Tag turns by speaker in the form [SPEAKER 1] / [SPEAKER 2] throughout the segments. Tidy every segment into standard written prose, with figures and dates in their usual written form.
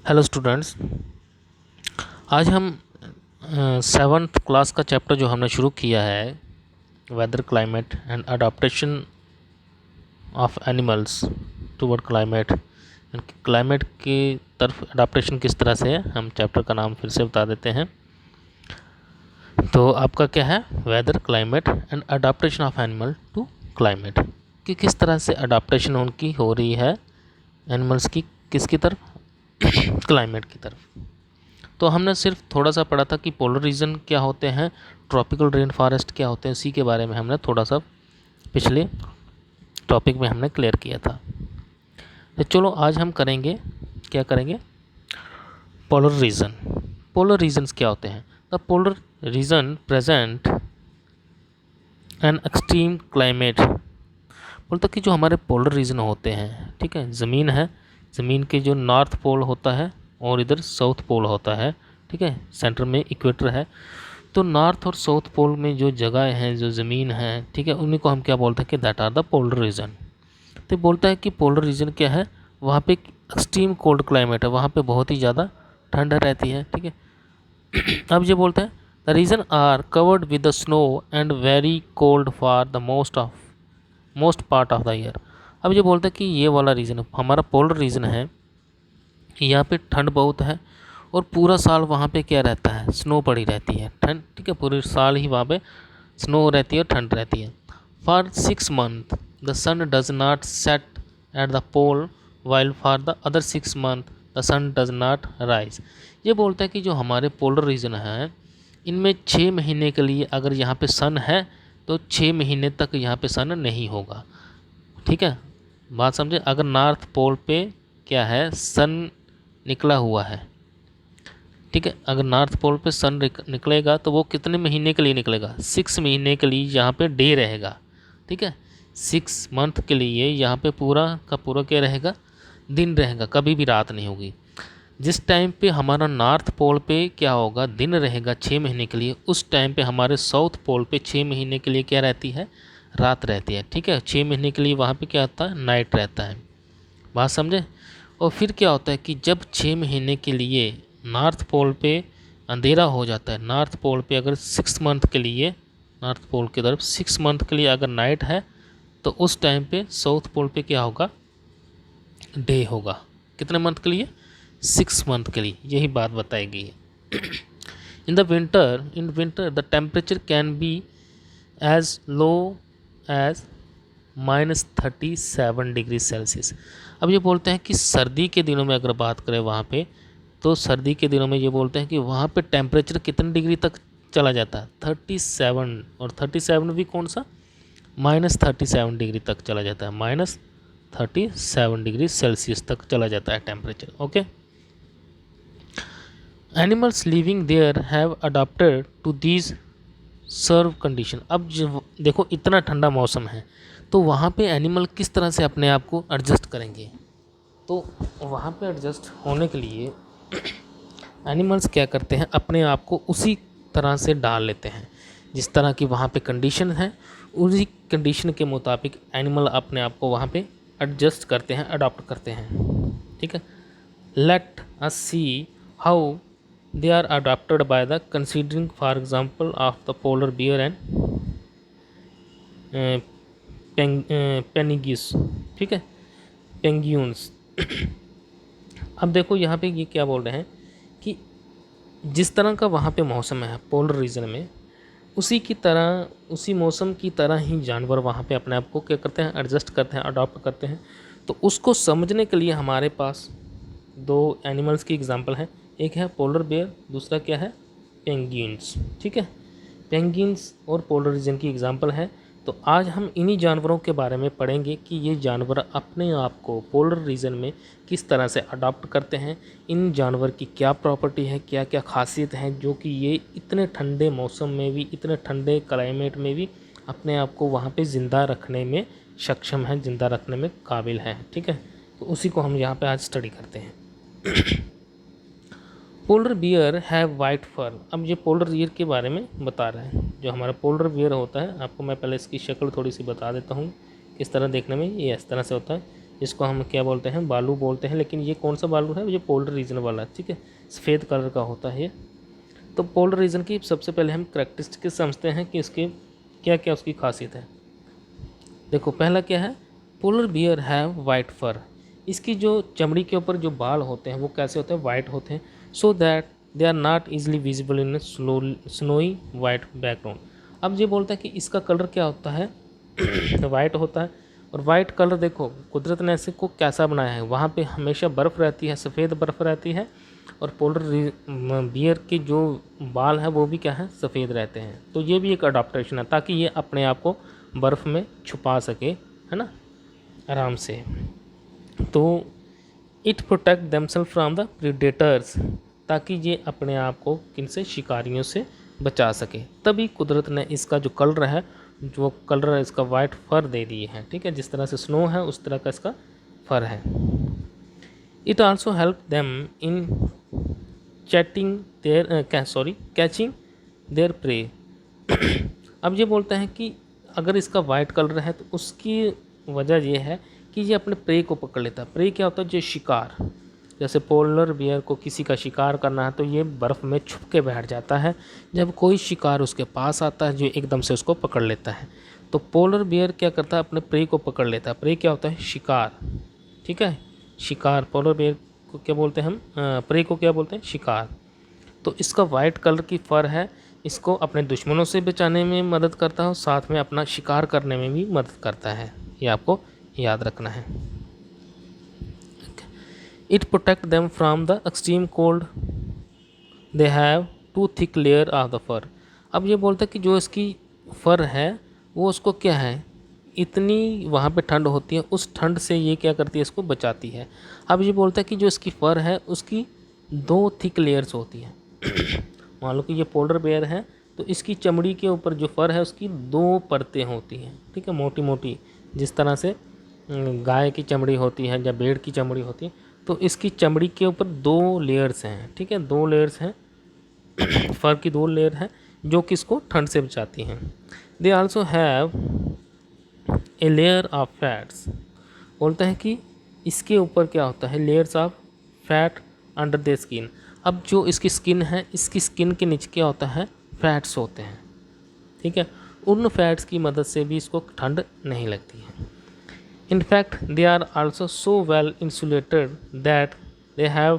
[SPEAKER 1] Hello students. आज हम 7th class का चैप्टर जो हमने शुरू किया है, weather climate and adaptation of animals toward climate and climate की तरफ अडाप्टेशन किस तरह से है, हम चैप्टर का नाम फिर से बता देते हैं। तो आपका क्या है, weather climate and adaptation of animal to climate, कि किस तरह से अडाप्टेशन उनकी हो रही है एनिमल्स की, किसकी तरफ, क्लाइमेट की तरफ। तो हमने सिर्फ थोड़ा सा पढ़ा था कि पोलर रीजन क्या होते हैं, ट्रॉपिकल रेन फॉरेस्ट क्या होते हैं, इसी के बारे में हमने थोड़ा सा पिछले टॉपिक में हमने क्लियर किया था। तो चलो आज हम करेंगे, क्या करेंगे, पोलर रीजन। पोलर रीजन्स क्या होते हैं? The polar region present an extreme climate. बोलते कि जो हमारे पोलर रीजन होते हैं, ठीक है, ज़मीन है, ज़मीन के जो नॉर्थ पोल होता है और इधर साउथ पोल होता है, ठीक है, सेंटर में इक्वेटर है। तो नॉर्थ और साउथ पोल में जो जगह हैं, जो ज़मीन है, ठीक है, उन्हीं को हम क्या बोलते हैं कि that are the polar region. तो बोलता है कि पोलर रीजन क्या है, वहाँ पे एक्सट्रीम कोल्ड क्लाइमेट है, वहाँ पे बहुत ही ज़्यादा ठंड रहती है, ठीक है। अब ये बोलता है the region are covered with the snow and very cold for the most part of the year. अब ये बोलता है कि ये वाला रीजन हमारा पोलर रीजन है, यहाँ पे ठंड बहुत है और पूरा साल वहाँ पे क्या रहता है, स्नो पड़ी रहती है, ठंड, ठीक है, पूरे साल ही वहाँ पे स्नो रहती है और ठंड रहती है। For 6 months the sun does not set at the pole while for the other 6 months the sun does not rise. ये बोलता है कि जो हमारे पोलर रीजन है, इनमें 6 महीने के लिए अगर यहाँ पे सन है तो 6 महीने तक यहाँ पे सन नहीं होगा, ठीक है, बात समझे। अगर नॉर्थ पोल पे क्या है, सन निकला हुआ है, ठीक है, अगर नॉर्थ पोल पे सन निकलेगा तो वो कितने महीने के लिए निकलेगा, 6 महीने के लिए यहाँ पे डे रहेगा, ठीक है, 6 मंथ के लिए यहाँ पे पूरा का पूरा क्या रहेगा, दिन रहेगा, कभी भी रात नहीं होगी। जिस टाइम पे हमारा नॉर्थ पोल पे क्या होगा, दिन रहेगा 6 महीने के लिए, उस टाइम पे हमारे साउथ पोल पे 6 महीने के लिए क्या रहती है, रात रहती है, ठीक है। 6 महीने के लिए वहाँ पे क्या होता है, नाइट रहता है, बात समझे। और फिर क्या होता है कि जब 6 महीने के लिए नॉर्थ पोल पे अंधेरा हो जाता है, नॉर्थ पोल पे अगर 6 मंथ के लिए, नॉर्थ पोल की तरफ 6 मंथ के लिए अगर नाइट है, तो उस टाइम पे साउथ पोल पे क्या होगा, डे होगा। कितने मंथ के लिए, 6 मंथ के लिए, यही बात बताई गई है। In winter the temperature can be as low as -37 degree Celsius. अब ये बोलते हैं कि सर्दी के दिनों में अगर बात करें वहाँ पे, तो सर्दी के दिनों में ये बोलते हैं कि वहाँ पे टेम्परेचर कितने डिग्री तक चला जाता है, 37, और 37 भी कौन सा, -37 डिग्री तक चला जाता है, -37 डिग्री सेल्सियस तक चला जाता है temperature, okay. Animals living there have adopted to these severe condition. अब जो देखो इतना ठंडा मौसम है, तो वहाँ पे एनिमल किस तरह से अपने आप को एडजस्ट करेंगे, तो वहाँ पे एडजस्ट होने के लिए एनिमल्स क्या करते हैं, अपने आप को उसी तरह से डाल लेते हैं जिस तरह की वहाँ पे कंडीशन है, उसी कंडीशन के मुताबिक एनिमल अपने आप को वहाँ पे एडजस्ट करते हैं, अडॉप्ट करते हैं, ठीक है। Let us see how they are adopted by the considering for example of the polar bear and penguins, ठीक है, पेंगुइन्स। अब देखो यहाँ पे ये क्या बोल रहे हैं कि जिस तरह का वहाँ पे मौसम है पोलर रीजन में, उसी की तरह, उसी मौसम की तरह ही जानवर वहाँ पे अपने आप को क्या करते हैं, एडजस्ट करते हैं, अडॉप्ट करते हैं। तो उसको समझने के लिए हमारे पास 2 एनिमल्स की एग्जांपल है, एक है पोलर बेयर, दूसरा क्या है, पेंगुइन्स, ठीक है। पेंगुइन्स और पोलर रीजन की एग्जांपल है। तो आज हम इन्हीं जानवरों के बारे में पढ़ेंगे कि ये जानवर अपने आप को पोलर रीजन में किस तरह से अडॉप्ट करते हैं, इन जानवर की क्या प्रॉपर्टी है, क्या क्या खासियत हैं, जो कि ये इतने ठंडे मौसम में भी, इतने ठंडे क्लाइमेट में भी अपने आप को वहाँ पे ज़िंदा रखने में सक्षम है, ज़िंदा रखने में काबिल है, ठीक है। तो उसी को हम यहाँ पे आज स्टडी करते हैं। Polar bear have white fur. अब ये पोलर बियर के बारे में बता रहे हैं। जो हमारा पोलर बियर होता है, आपको मैं पहले इसकी शक्ल थोड़ी सी बता देता हूँ किस तरह देखने में, ये इस तरह से होता है। इसको हम क्या बोलते हैं, बालू बोलते हैं। लेकिन ये कौन सा बालू है, जो पोलर रीजन वाला, ठीक है, सफ़ेद कलर का होता है ये। तो पोलर रीजन की सबसे पहले हम करैक्टरिस्टिक समझते हैं कि इसके क्या क्या उसकी खासियत है। देखो पहला क्या है, polar bear have white fur. इसकी जो चमड़ी के ऊपर जो बाल होते हैं वो कैसे होते हैं, वाइट होते हैं, so that they are not easily visible in snowy white background. अब ये बोलता है कि इसका कलर क्या होता है वाइट होता है। और वाइट कलर देखो कुदरत ने ऐसे को कैसा बनाया है, वहाँ पे हमेशा बर्फ़ रहती है, सफ़ेद बर्फ़ रहती है, और पोलर बियर के जो बाल हैं वो भी क्या है, सफ़ेद रहते हैं। तो ये भी एक अडाप्टेशन है ताकि ये अपने आप को बर्फ़ में छुपा सके, है ना, आराम से। तो it protect themselves from the predators, ताकि ये अपने आप को किन से, शिकारियों से बचा सके। तभी कुदरत ने इसका जो कलर है, जो कलर इसका वाइट फर दे दिए हैं, ठीक है, जिस तरह से स्नो है उस तरह का इसका फर है। It also help them in catching there pray. अब ये बोलता है कि अगर इसका वाइट कलर है तो उसकी वजह ये है कि ये अपने प्रे को पकड़ लेता है। प्रे क्या होता है, जो शिकार, जैसे पोलर बियर को किसी का शिकार करना है तो ये बर्फ़ में छुप के बैठ जाता है, जब कोई शिकार उसके पास आता है जो एकदम से उसको पकड़ लेता है। तो पोलर बियर क्या करता है, अपने प्रे को पकड़ लेता है। प्रे क्या होता है, शिकार, ठीक है, शिकार। पोलर बियर को क्या बोलते हैं हम, प्रे को क्या बोलते हैं, शिकार। तो इसका वाइट कलर की फर है, इसको अपने दुश्मनों से बचाने में मदद करता है और साथ में अपना शिकार करने में भी मदद करता है। ये आपको याद रखना है। It protect them from the extreme cold, they have two thick layer of the fur. अब ये बोलता है कि जो इसकी फर है वो उसको क्या है, इतनी वहाँ पे ठंड होती है, उस ठंड से ये क्या करती है, इसको बचाती है। अब ये बोलता है कि जो इसकी फर है उसकी 2 थिक लेयर्स होती हैं। मान लो कि ये पोलर बेयर है तो इसकी चमड़ी के ऊपर जो फर है उसकी 2 परतें होती हैं, ठीक है, मोटी मोटी, जिस तरह से गाय की चमड़ी होती है या भेड़ की चमड़ी होती है। तो इसकी चमड़ी के ऊपर 2 लेयर्स हैं, ठीक है, 2 लेयर्स हैं, फर की 2 लेयर हैं जो कि इसको ठंड से बचाती हैं। They also have a layer of fats. बोलता है कि इसके ऊपर क्या होता है, layers of fat under the skin. अब जो इसकी स्किन है, इसकी स्किन के नीचे क्या होता है, फैट्स होते हैं, ठीक है, उन फैट्स की मदद से भी इसको ठंड नहीं लगती है। In fact, they are also so well insulated that they have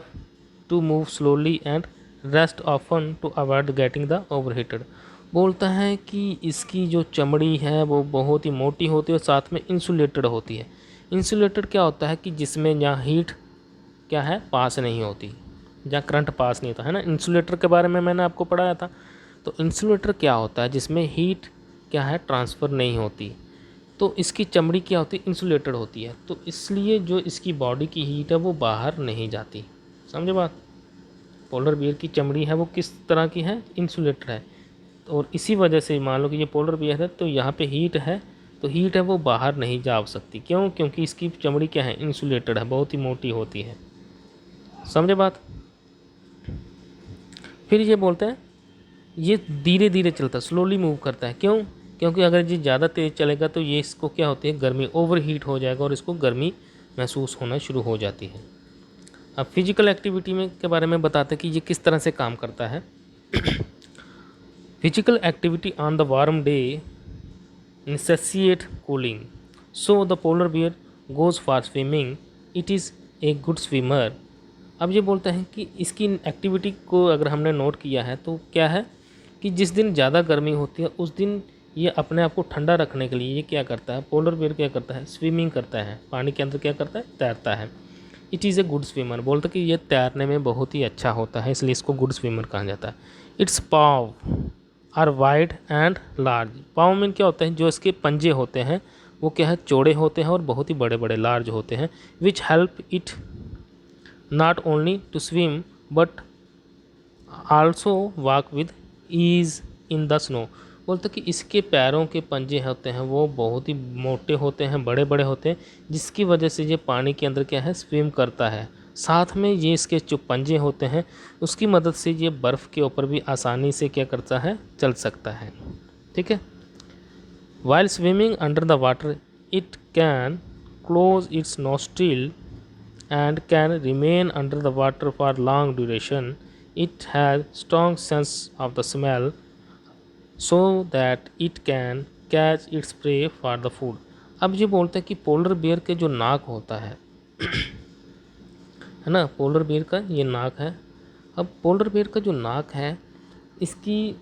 [SPEAKER 1] to move slowly and rest often to avoid getting the overheated। बोलता है कि इसकी जो चमड़ी है वो बहुत ही मोटी होती है और साथ में इंसुलेटेड होती है। इंसुलेटेड क्या होता है कि जिसमें जहाँ हीट क्या है, पास नहीं होती, जहाँ करंट पास नहीं होता है ना। इंसुलेटर के बारे में मैंने आपको पढ़ाया था। तो इंसुलेटर क्या होता है, जिसमें हीट क्या है, ट्रांसफ़र नहीं होती। तो इसकी चमड़ी क्या होती है, इंसुलेटेड होती है, तो इसलिए जो इसकी बॉडी की हीट है वो बाहर नहीं जाती। समझे बात। पोलर बियर की चमड़ी है वो किस तरह की है, इंसुलेटेड है, और इसी वजह से मान लो कि ये पोलर बियर है तो यहाँ पे हीट है, तो हीट है वो बाहर नहीं जा सकती। क्यों, क्योंकि इसकी चमड़ी क्या है, इंसुलेटेड है, बहुत ही मोटी होती है। समझे बात। फिर ये बोलते हैं ये धीरे धीरे चलता है, स्लोली मूव करता है। क्यों, क्योंकि अगर ये ज़्यादा तेज़ चलेगा तो ये इसको क्या होती है, गर्मी, ओवर हीट हो जाएगा और इसको गर्मी महसूस होना शुरू हो जाती है। अब फिजिकल एक्टिविटी में के बारे में बताते हैं कि ये किस तरह से काम करता है। Physical activity on the warm day necessitate cooling, so the polar bear goes for swimming, it is a good swimmer. अब ये बोलता है कि इसकी एक्टिविटी को अगर हमने नोट किया है तो क्या है कि जिस दिन ज़्यादा गर्मी होती है उस दिन ये अपने आप को ठंडा रखने के लिए ये क्या करता है, पोलर बियर क्या करता है, स्विमिंग करता है, पानी के अंदर क्या करता है, तैरता है। It is a good swimmer, बोलता है कि ये तैरने में बहुत ही अच्छा होता है, इसलिए इसको गुड स्विमर कहा जाता है। It's paw are wide and large. Paw में क्या होता है, जो इसके पंजे होते हैं वो क्या है, चौड़े होते हैं और बहुत ही बड़े बड़े लार्ज होते हैं। Which help it not only to swim but also walk with ease in the snow. बोलते कि इसके पैरों के पंजे होते हैं वो बहुत ही मोटे होते हैं, बड़े बड़े होते हैं, जिसकी वजह से ये पानी के अंदर क्या है, स्विम करता है। साथ में ये इसके जो पंजे होते हैं उसकी मदद से ये बर्फ़ के ऊपर भी आसानी से क्या करता है, चल सकता है, ठीक है। While swimming under the water it can close its nostril and can remain under the water for long duration. It has strong sense of the smell so that it can catch its prey for the food. अब ये बोलते हैं कि polar bear के जो नाक होता है ना, पोलर बेयर का ये नाक है। अब पोलर बेयर का जो नाक है इसकी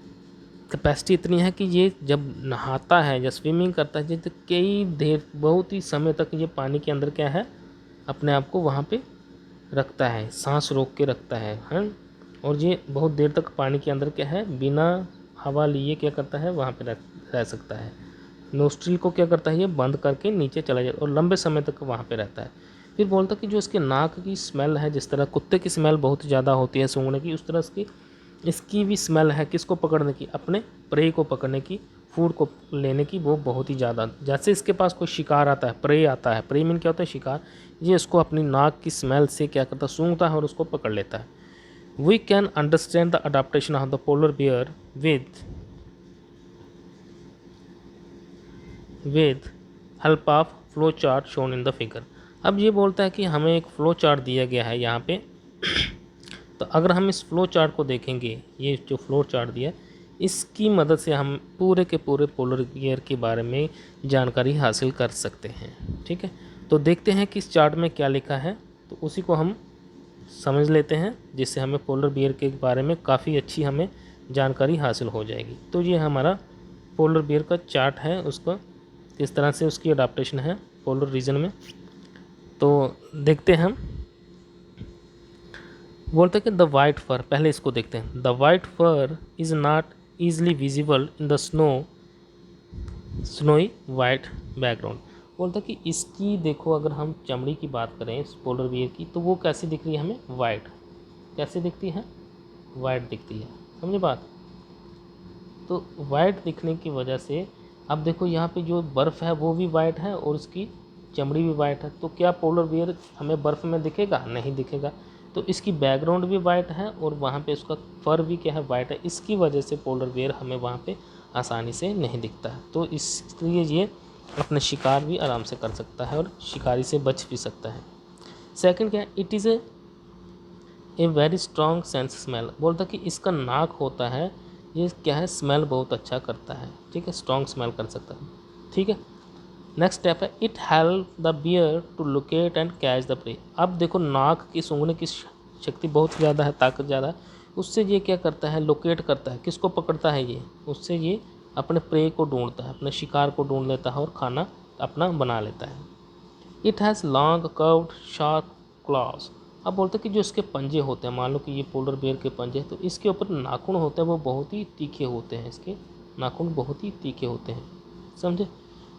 [SPEAKER 1] कैपेसिटी इतनी है कि ये जब नहाता है या स्विमिंग करता है तो कई देर बहुत ही समय तक ये पानी के अंदर क्या है अपने आप को वहाँ पे रखता है, सांस रोक के रखता है। और ये बहुत देर तक पानी के अंदर क्या है बिना हवा लिए क्या करता है वहाँ पे रह सकता है। नोस्ट्रिल को क्या करता है ये बंद करके नीचे चला जाता है और लंबे समय तक वहाँ पे रहता है। फिर बोलता है कि जो इसके नाक की स्मेल है, जिस तरह कुत्ते की स्मेल बहुत ज़्यादा होती है सूंघने की, उस तरह इसकी भी स्मेल है किसको पकड़ने की, अपने प्रे को पकड़ने की, फूड को लेने की, वो बहुत ही ज़्यादा। जैसे इसके पास कोई शिकार आता है, प्रे आता है, प्रे मीन क्या होता है शिकार, ये इसको अपनी नाक की स्मेल से क्या करता है सूंघता है और उसको पकड़ लेता है। We can understand the adaptation of the polar bear with help of flow chart shown in the figure. अब ये बोलता है कि हमें एक फ्लो चार्ट दिया गया है यहाँ पे तो अगर हम इस फ्लो चार्ट को देखेंगे, ये जो फ्लो चार्ट दिया है इसकी मदद से हम पूरे के पूरे पोलर बियर के बारे में जानकारी हासिल कर सकते हैं। ठीक है, तो देखते हैं कि इस चार्ट में क्या लिखा है, तो उसी को हम समझ लेते हैं जिससे हमें पोलर बियर के बारे में काफ़ी अच्छी हमें जानकारी हासिल हो जाएगी। तो ये हमारा पोलर बियर का चार्ट है, उसका किस तरह से उसकी अडाप्टेशन है पोलर रीजन में, तो देखते हैं हम। बोलते हैं कि द वाइट फर, पहले इसको देखते हैं। The white fur is not easily visible in the snowy white background. बोलता है कि इसकी देखो अगर हम चमड़ी की बात करें इस पोलर बियर की तो वो कैसी दिख रही है हमें, वाइट। कैसे दिखती है, वाइट दिखती है, समझे बात। तो वाइट दिखने की वजह से अब देखो यहाँ पे जो बर्फ़ है वो भी वाइट है और उसकी चमड़ी भी वाइट है, तो क्या पोलर बियर हमें बर्फ़ में दिखेगा, नहीं दिखेगा। तो इसकी बैकग्राउंड भी वाइट है और वहाँ पे उसका फर भी क्या है, वाइट है। इसकी वजह से पोलर बियर हमें वहाँ पे आसानी से नहीं दिखता है, तो इसलिए ये अपने शिकार भी आराम से कर सकता है और शिकारी से बच भी सकता है। सेकंड क्या है, it is a very strong sense smell. बोलता कि इसका नाक होता है ये क्या है, स्मेल बहुत अच्छा करता है। ठीक है, स्ट्रॉन्ग स्मेल कर सकता है। ठीक है, नेक्स्ट स्टेप है it help the bear to locate and catch the prey. अब देखो नाक की सूंघने की शक्ति बहुत ज़्यादा है, ताकत ज़्यादा है, उससे ये क्या करता है, लोकेट करता है, किसको पकड़ता है ये, उससे ये अपने प्रे को ढूंढता है, अपने शिकार को ढूंढ लेता है और खाना अपना बना लेता है। It has long curved sharp clause. अब बोलते हैं कि जो इसके पंजे होते हैं, मान लो कि ये पोलर बेयर के पंजे हैं, तो इसके ऊपर नाखून होते हैं वो बहुत ही तीखे होते हैं, इसके नाखून बहुत ही तीखे होते हैं, समझे।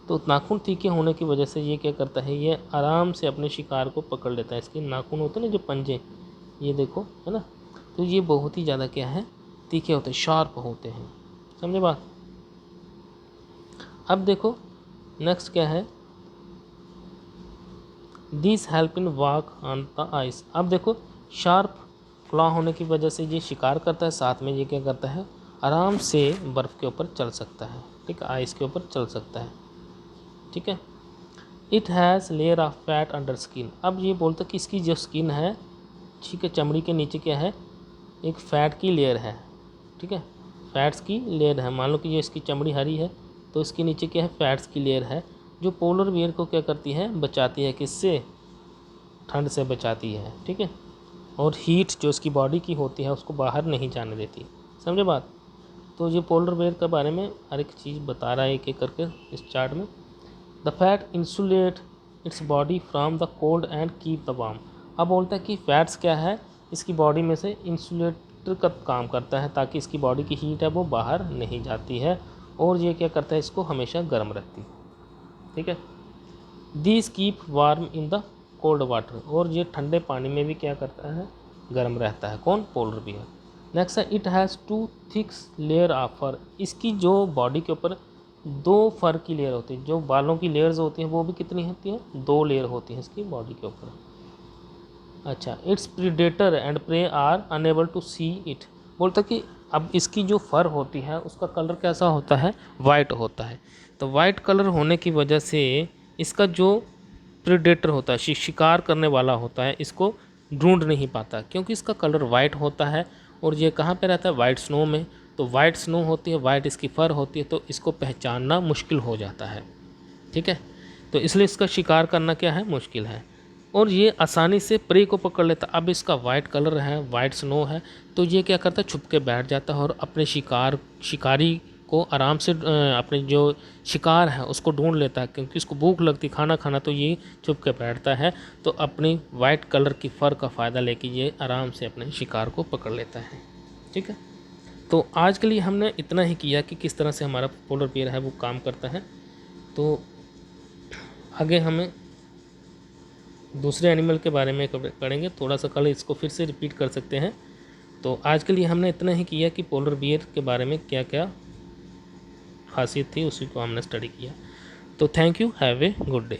[SPEAKER 1] तो नाखून तीखे होने की वजह से ये क्या करता है, ये आराम से अपने शिकार को पकड़ लेता है। इसके नाखून होते हैं ना जो पंजे, ये देखो है ना, तो ये बहुत ही ज़्यादा क्या है, तीखे होते हैं, शार्प होते हैं, समझे बात। अब देखो नेक्स्ट क्या है, this help in walk on the ice. अब देखो शार्प क्लॉ होने की वजह से ये शिकार करता है, साथ में ये क्या करता है, आराम से बर्फ़ के ऊपर चल सकता है। ठीक है, आइस के ऊपर चल सकता है। ठीक है, it has layer of fat under skin. अब ये बोलता है कि इसकी जो स्किन है, ठीक है, चमड़ी के नीचे क्या है, एक फ़ैट की लेयर है। ठीक है, फैट्स की लेयर है। मान लो कि ये इसकी चमड़ी हरी है तो इसके नीचे क्या है, फैट्स की लेयर है, जो पोलर बियर को क्या करती है, बचाती है, किससे, ठंड से बचाती है। ठीक है, और हीट जो इसकी बॉडी की होती है उसको बाहर नहीं जाने देती, समझे बात। तो ये पोलर बियर के बारे में हर एक चीज़ बता रहा है एक एक करके इस चार्ट में। The fat insulate its body from the cold and keep the warm. अब बोलता है कि फैट्स क्या है, इसकी बॉडी में से इंसुलेटर का काम करता है, ताकि इसकी बॉडी की हीट है वो बाहर नहीं जाती है, और ये क्या करता है, इसको हमेशा गर्म रखती है। ठीक है, this keep warm in the cold water, और ये ठंडे पानी में भी क्या करता है, गर्म रहता है। कौन, पोलर बियर। नेक्स्ट है it has two thick layer of fur. इसकी जो बॉडी के ऊपर 2 फर की लेयर होती है, जो बालों की लेयर्स होती हैं वो भी कितनी होती हैं, 2 लेयर होती हैं इसकी बॉडी के ऊपर। अच्छा, it's predator and prey are unable to see it. बोलता कि अब इसकी जो फर होती है उसका कलर कैसा होता है, वाइट होता है। तो वाइट कलर होने की वजह से इसका जो प्रेडेटर होता है, शिकार करने वाला होता है, इसको ढूंढ नहीं पाता क्योंकि इसका कलर वाइट होता है। और ये कहाँ पे रहता है? वाइट स्नो में। तो वाइट स्नो होती है, वाइट इसकी फर होती है, तो इसको पहचानना मुश्किल हो जाता है। ठीक है, तो इसलिए इसका शिकार करना क्या है? मुश्किल है। और ये आसानी से प्रे को पकड़ लेता। अब इसका वाइट कलर है, वाइट स्नो है, तो ये क्या करता है? छुप के बैठ जाता है और अपने शिकारी को आराम से अपने जो शिकार है उसको ढूंढ लेता है, क्योंकि इसको भूख लगती खाना खाना, तो ये छुप के बैठता है। तो अपनी वाइट कलर की फर का फ़ायदा लेके ये आराम से अपने शिकार को पकड़ लेता है। ठीक है, तो आज के लिए हमने इतना ही किया कि किस तरह से हमारा पोलर बियर है वो काम करता है। तो आगे हमें दूसरे एनिमल के बारे में पढ़ेंगे। थोड़ा सा कल इसको फिर से रिपीट कर सकते हैं। तो आज के लिए हमने इतना ही किया कि पोलर बियर के बारे में क्या क्या खासियत थी उसी को हमने स्टडी किया। तो thank you, have a good day.